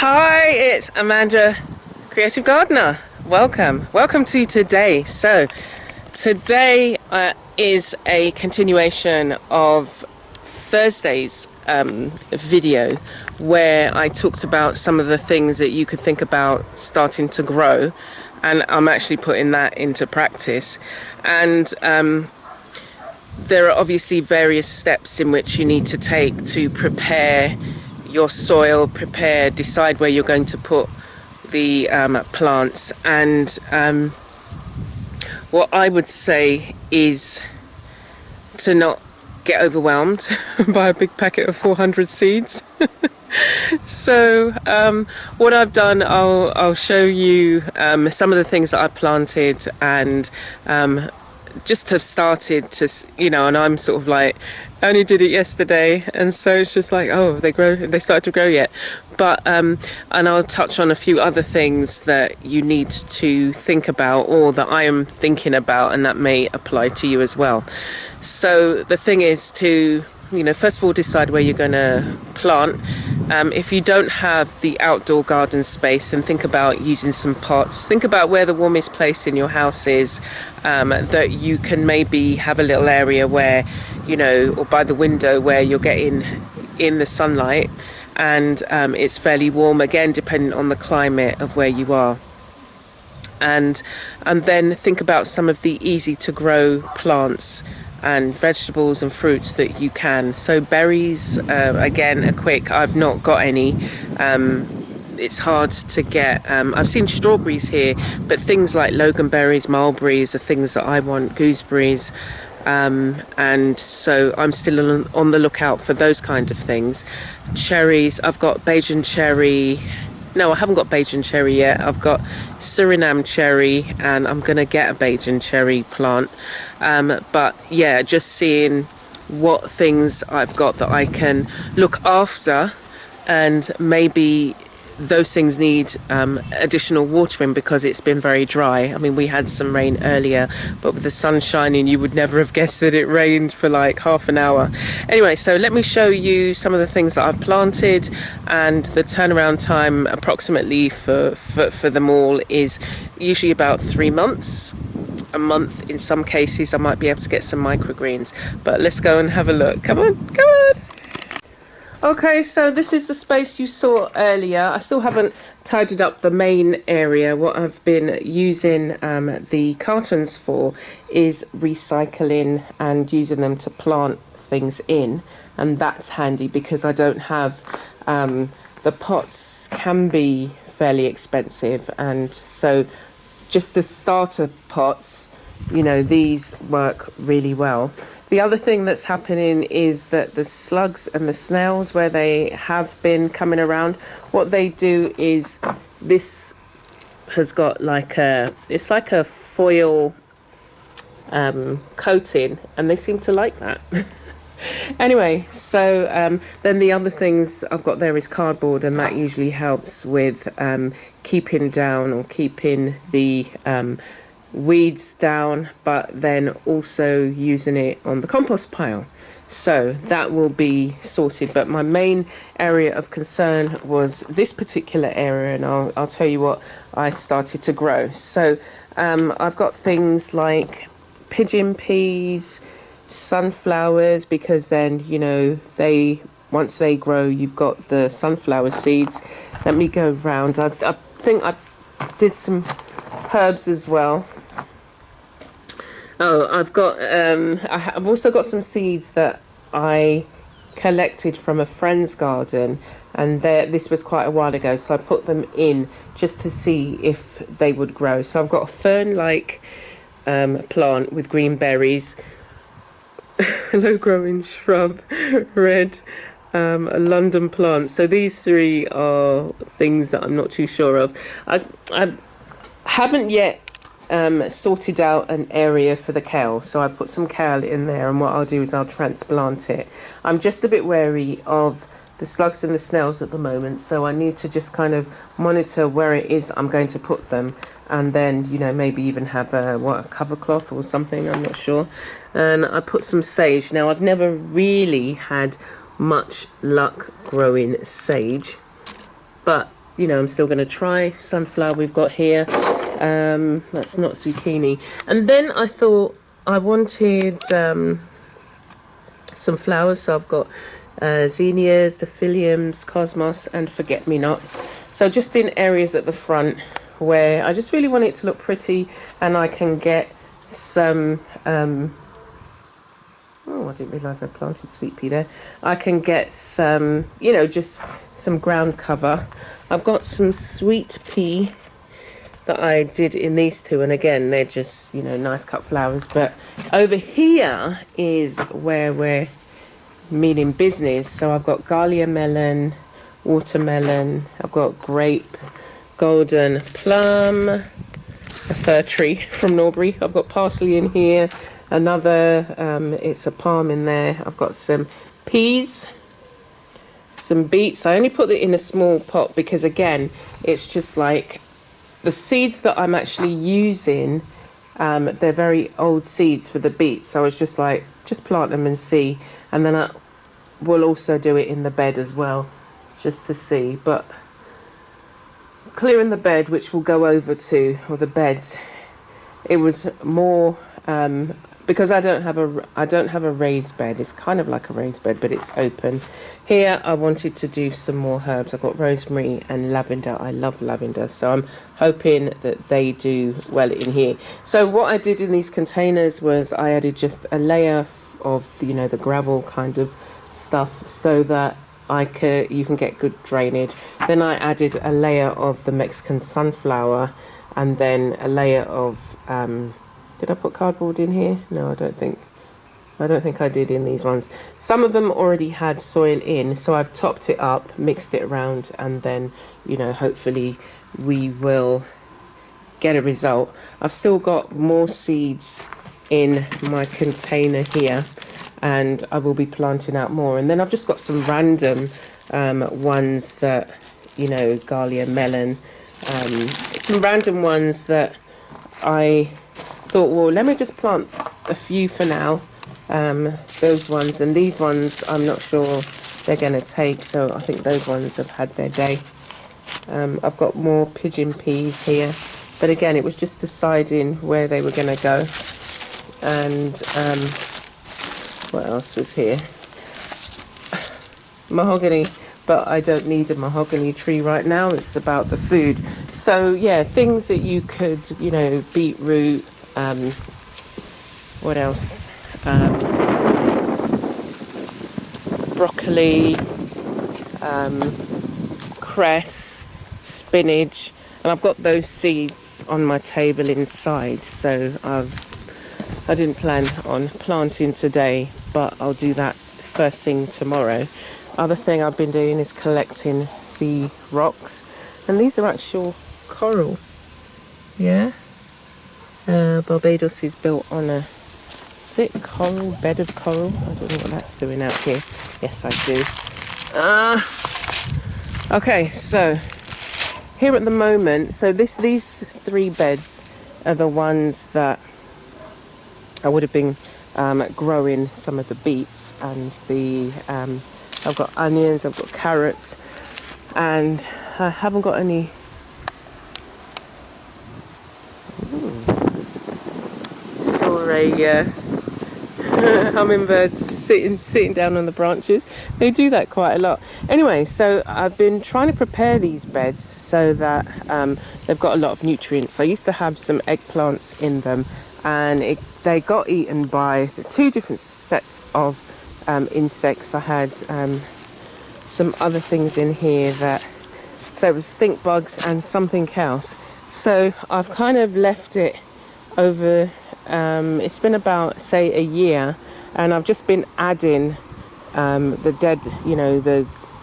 Hi, it's Amanda, Creative Gardener. Welcome to today. So today is a continuation of Thursday's video where I talked about some of the things that you could think about starting to grow, and I'm actually putting that into practice. And there are obviously various steps in which you need to take to prepare your soil, decide where you're going to put the plants. And what I would say is to not get overwhelmed by a big packet of 400 seeds. So what I've done, I'll show you some of the things that I've planted, and just have started to, and I'm sort of like, I only did it yesterday, and so it's just like, oh, they started to grow yet. But and I'll touch on a few other things that you need to think about, or that I am thinking about, and that may apply to you as well. So the thing is to, first of all, decide where you're going to plant. If you don't have the outdoor garden space, and think about using some pots. Think about where the warmest place in your house is, that you can maybe have a little area where, or by the window where you're getting in the sunlight, and it's fairly warm, again, depending on the climate of where you are. And then think about some of the easy to grow plants and vegetables and fruits that you can. So berries, again, I've not got any. It's hard to get. I've seen strawberries here, but things like loganberries, mulberries are things that I want, gooseberries. And so I'm still on the lookout for those kind of things. Cherries, I've got Bajan cherry. No, I haven't got Bajan cherry yet. I've got Suriname cherry, and I'm going to get a Bajan cherry plant. But yeah, just seeing what things I've got that I can look after, and maybe those things need additional watering because it's been very dry. I mean, we had some rain earlier, but with the sun shining, you would never have guessed that it rained for like half an hour. Anyway, so let me show you some of the things that I've planted, and the turnaround time approximately for them all is usually about 3 months. A month in some cases. I might be able to get some microgreens, but let's go and have a look. Come on. Okay, so this is the space you saw earlier. I still haven't tidied up the main area. What I've been using the cartons for is recycling and using them to plant things in, and that's handy because I don't have the pots can be fairly expensive, and so just the starter pots, these work really well. The other thing that's happening is that the slugs and the snails, where they have been coming around, what they do is, this has got it's like a foil coating, and they seem to like that. Anyway, so then the other things I've got there is cardboard, and that usually helps with keeping the weeds down, but then also using it on the compost pile. So that will be sorted. But my main area of concern was this particular area, and I'll tell you what I started to grow. So I've got things like pigeon peas, sunflowers, because then once they grow, you've got the sunflower seeds. Let me go round. I think I did some herbs as well. Oh, I've also got some seeds that I collected from a friend's garden, and this was quite a while ago, so I put them in just to see if they would grow. So I've got a fern-like plant with green berries, a low-growing shrub, red, a London plant. So these three are things that I'm not too sure of. I haven't yet sorted out an area for the kale, so I put some kale in there, and what I'll do is I'll transplant it. I'm just a bit wary of the slugs and the snails at the moment, so I need to just kind of monitor where it is I'm going to put them, and then maybe even have a cover cloth or something, I'm not sure. And I put some sage. Now, I've never really had much luck growing sage, but you know, I'm still going to try sunflower we've got here. That's not zucchini. And then I thought I wanted some flowers, so I've got zinnias, the cosmos, and forget-me-nots. So just in areas at the front where I just really want it to look pretty, and I can get some oh, I didn't realise I planted sweet pea there. I can get some, you know, just some ground cover. I've got some sweet pea that I did in these two, and again, they're just, you know, nice cut flowers. But over here is where we're meaning business. So I've got Galia melon, watermelon, I've got grape, golden plum, a fir tree from Norbury. I've got parsley in here, another, it's a palm in there. I've got some peas, some beets. I only put it in a small pot because, again, it's just like the seeds that I'm actually using, they're very old seeds for the beets. So I was just like, just plant them and see. And then I will also do it in the bed as well, just to see. But clearing the bed, which we'll go over to, or the beds, it was more because I don't have a raised bed. It's kind of like a raised bed, but it's open. Here I wanted to do some more herbs. I've got rosemary and lavender. I love lavender, so I'm hoping that they do well in here. So what I did in these containers was I added just a layer of, you know, the gravel kind of stuff, so that you can get good drainage. Then I added a layer of the Mexican sunflower, and then a layer of did I put cardboard in here? No, I don't think I did in these ones. Some of them already had soil in, so I've topped it up, mixed it around, and then, you know, hopefully we will get a result. I've still got more seeds in my container here, and I will be planting out more. And then I've just got some random ones that, you know, Galia melon, some random ones that I thought, well, let me just plant a few for now. Those ones, and these ones I'm not sure they're going to take, so I think those ones have had their day. I've got more pigeon peas here, but again, it was just deciding where they were going to go. And what else was here? Mahogany, but I don't need a mahogany tree right now. It's about the food. So yeah, things that you could, you know, beetroot, what else? Broccoli, cress, spinach, and I've got those seeds on my table inside. So I didn't plan on planting today, but I'll do that first thing tomorrow. Other thing I've been doing is collecting the rocks, and these are actual coral. Yeah. Barbados is built on a coral, bed of coral. I don't know what that's doing out here. Yes, I do. Okay, so here at the moment, so these three beds are the ones that I would have been growing some of the beets, and the I've got onions, I've got carrots, and I haven't got any. Hummingbirds sitting down on the branches. They do that quite a lot. Anyway, so I've been trying to prepare these beds so that they've got a lot of nutrients. I used to have some eggplants in them, and they got eaten by two different sets of insects. I had some other things in here so it was stink bugs and something else. So I've kind of left it over. It's been about, say, a year, and I've just been adding the dead, you know,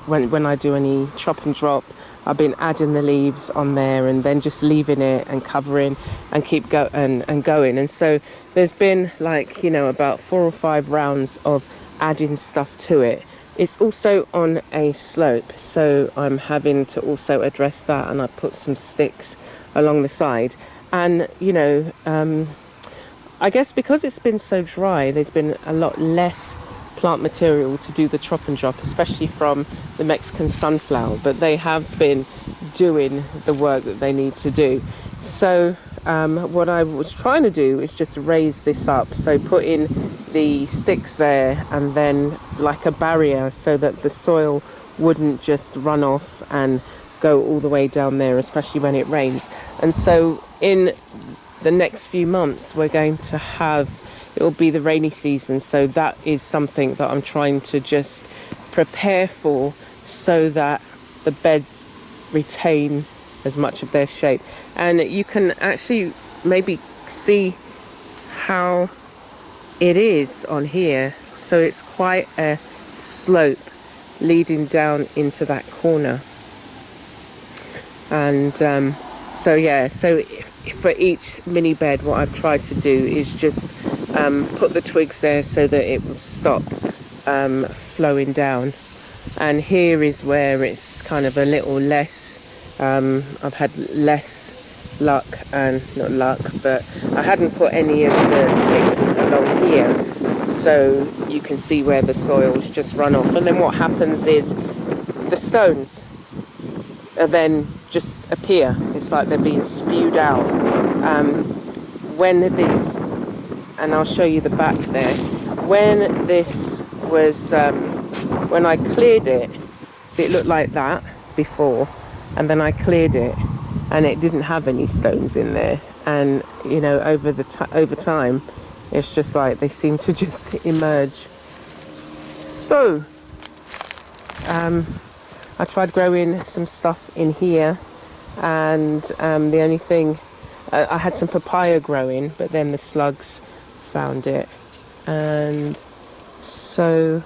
when I do any chop and drop, I've been adding the leaves on there, and then just leaving it and covering and keep going. And so there's been, like, you know, about 4 or 5 rounds of adding stuff to it. It's also on a slope, so I'm having to also address that, and I put some sticks along the side. And, you know, I guess because it's been so dry, there's been a lot less plant material to do the chop and drop, especially from the Mexican sunflower. But they have been doing the work that they need to do. So what I was trying to do is just raise this up, so put in the sticks there and then like a barrier so that the soil wouldn't just run off and go all the way down there, especially when it rains. And so in the next few months we're going to have, it'll be the rainy season, so that is something that I'm trying to just prepare for, so that the beds retain as much of their shape. And you can actually maybe see how it is on here. So it's quite a slope leading down into that corner. And so yeah, so for each mini bed, what I've tried to do is just put the twigs there so that it will stop flowing down. And here is where it's kind of a little less, I've had less luck, and not luck, but I hadn't put any of the sticks along here, so you can see where the soil's just run off. And then what happens is the stones then just appear. It's like they're being spewed out. When this, and I'll show you the back there, when this was, when I cleared it, see, it looked like that before, and then I cleared it and it didn't have any stones in there. And you know, over time, it's just like they seem to just emerge. So I tried growing some stuff in here, and the only thing, I had some papaya growing, but then the slugs found it. And so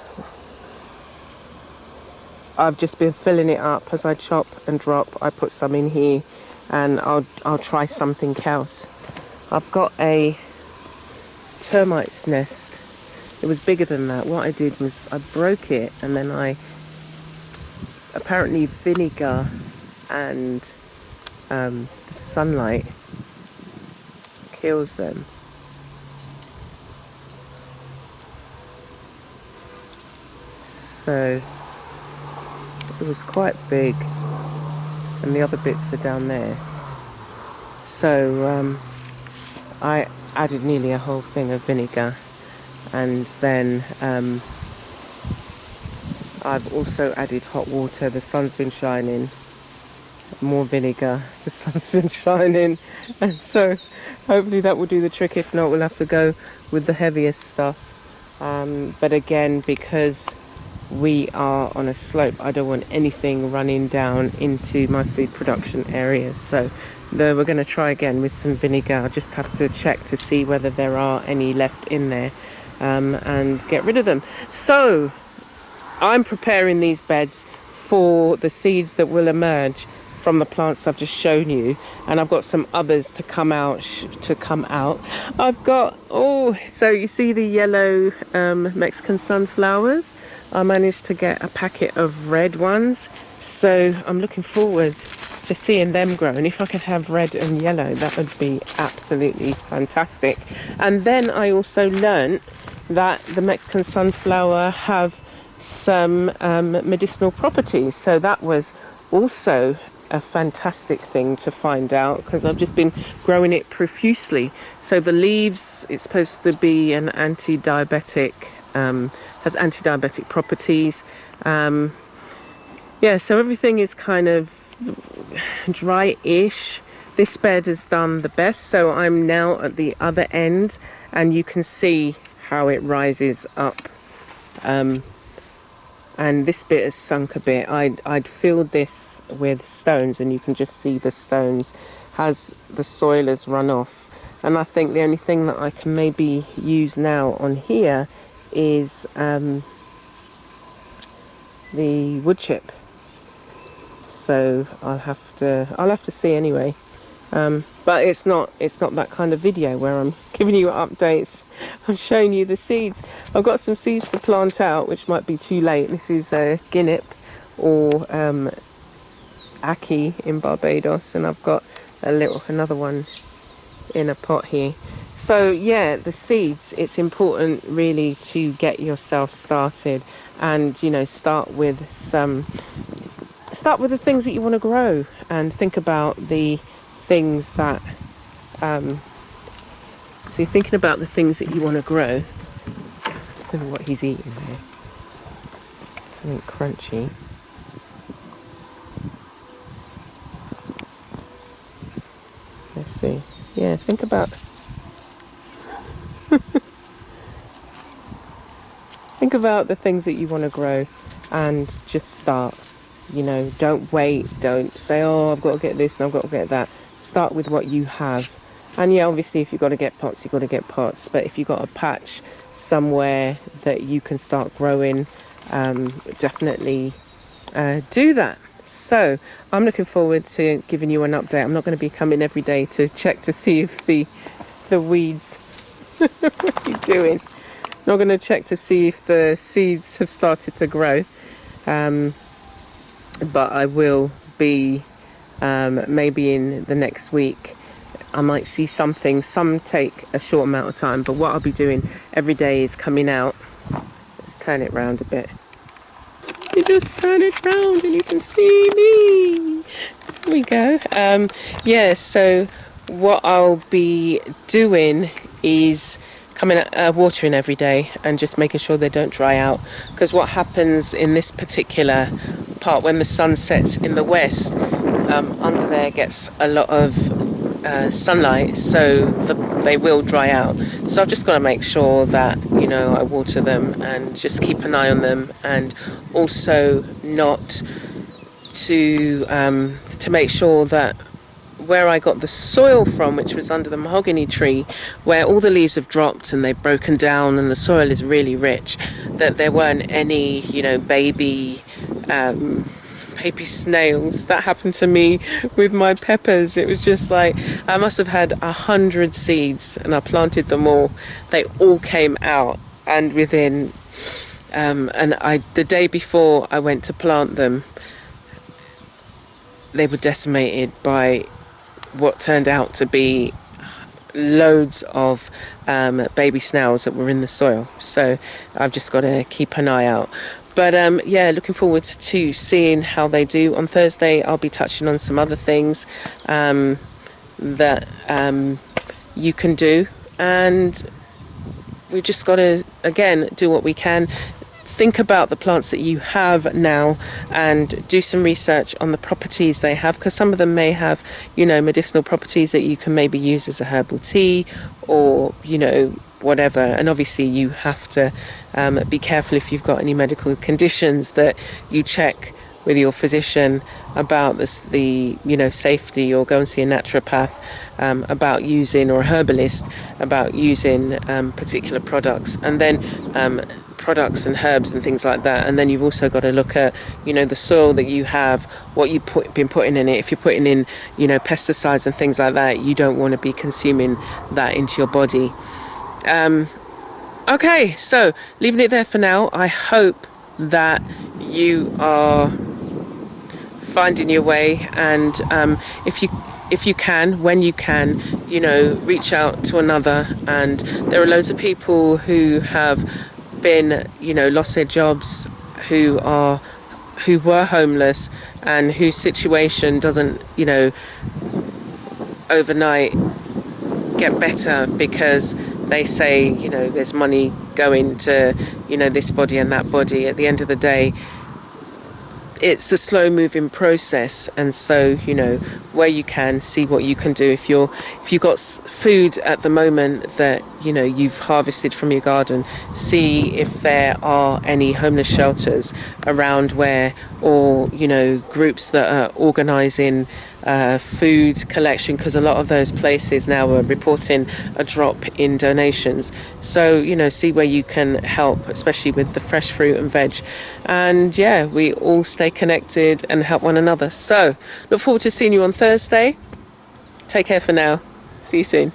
I've just been filling it up as I chop and drop. I put some in here, and I'll try something else. I've got a termite's nest. It was bigger than that. What I did was I broke it, and then apparently vinegar and the sunlight kills them. So it was quite big, and the other bits are down there. So I added nearly a whole thing of vinegar, and then I've also added hot water. The sun's been shining. More vinegar. The sun's been shining, and so hopefully that will do the trick. If not, we'll have to go with the heaviest stuff. But again, because we are on a slope, I don't want anything running down into my food production area. So we're going to try again with some vinegar. I'll just have to check to see whether there are any left in there, and get rid of them. So I'm preparing these beds for the seeds that will emerge from the plants I've just shown you, and I've got some others to come out. I've got, so you see the yellow Mexican sunflowers? I managed to get a packet of red ones, so I'm looking forward to seeing them grow. And if I could have red and yellow, that would be absolutely fantastic. And then I also learnt that the Mexican sunflower have some medicinal properties, so that was also a fantastic thing to find out, because I've just been growing it profusely. So the leaves, it's supposed to be an anti-diabetic, has anti-diabetic properties. Yeah, so everything is kind of dry-ish. This bed has done the best, so I'm now at the other end, and you can see how it rises up. And this bit has sunk a bit. I'd filled this with stones, and you can just see the stones as the soil has run off. And I think the only thing that I can maybe use now on here is the wood chip. So I'll have to see anyway. But it's not that kind of video where I'm giving you updates. I'm showing you the seeds. I've got some seeds to plant out, which might be too late. This is a guinnip, or ackee in Barbados, and I've got another one in a pot here. So yeah, the seeds, it's important really to get yourself started, and start with some start with the things that you want to grow, and think about the things that so you're thinking about the things that you want to grow. I don't know what he's eating there. Something crunchy. Let's see. Yeah, think about think about the things that you want to grow and just start. You know, don't wait. Don't say, oh, I've got to get this and I've got to get that. Start with what you have. And yeah, obviously, if you've got to get pots, you've got to get pots. But if you've got a patch somewhere that you can start growing, definitely do that. So I'm looking forward to giving you an update. I'm not going to be coming every day to check to see if the weeds, what are you doing? Not going to check to see if the seeds have started to grow. But I will be maybe in the next week. I might see something. Some take a short amount of time, but what I'll be doing every day is coming out. Let's turn it round a bit. You just turn it round and you can see me. There we go. Yeah, so what I'll be doing is coming watering every day and just making sure they don't dry out, because what happens in this particular part when the sun sets in the west, under there gets a lot of sunlight, so they will dry out. So I've just got to make sure that, you know, I water them and just keep an eye on them, and also not to make sure that where I got the soil from, which was under the mahogany tree, where all the leaves have dropped and they've broken down and the soil is really rich, that there weren't any, you know, baby snails. That happened to me with my peppers. It was just like, I must have had 100 seeds and I planted them all. They all came out, and within the day before I went to plant them, they were decimated by what turned out to be loads of baby snails that were in the soil. So I've just got to keep an eye out. But yeah, looking forward to seeing how they do. On Thursday, I'll be touching on some other things that you can do. And we just got to, again, do what we can. Think about the plants that you have now and do some research on the properties they have, because some of them may have, you know, medicinal properties that you can maybe use as a herbal tea, or, you know, whatever. And obviously you have to be careful if you've got any medical conditions, that you check with your physician about the you know, safety, or go and see a naturopath about using, or a herbalist about using particular products, and then products and herbs and things like that. And then you've also got to look at, you know, the soil that you have, what you've been putting in it. If you're putting in, you know, pesticides and things like that, you don't want to be consuming that into your body. Okay, so leaving it there for now. I hope that you are finding your way, and if you can, when you can, you know, reach out to another. And there are loads of people who have been, you know, lost their jobs, who were homeless, and whose situation doesn't, you know, overnight get better because they say, you know, there's money going to, you know, this body and that body. At the end of the day, it's a slow moving process. And so, you know, where you can, see what you can do. If you've got food at the moment that, you know, you've harvested from your garden, see if there are any homeless shelters around where, or, you know, groups that are organising food collection, because a lot of those places now are reporting a drop in donations. So, you know, see where you can help, especially with the fresh fruit and veg. And yeah, we all stay connected and help one another. So look forward to seeing you on Thursday. Take care for now. See you soon.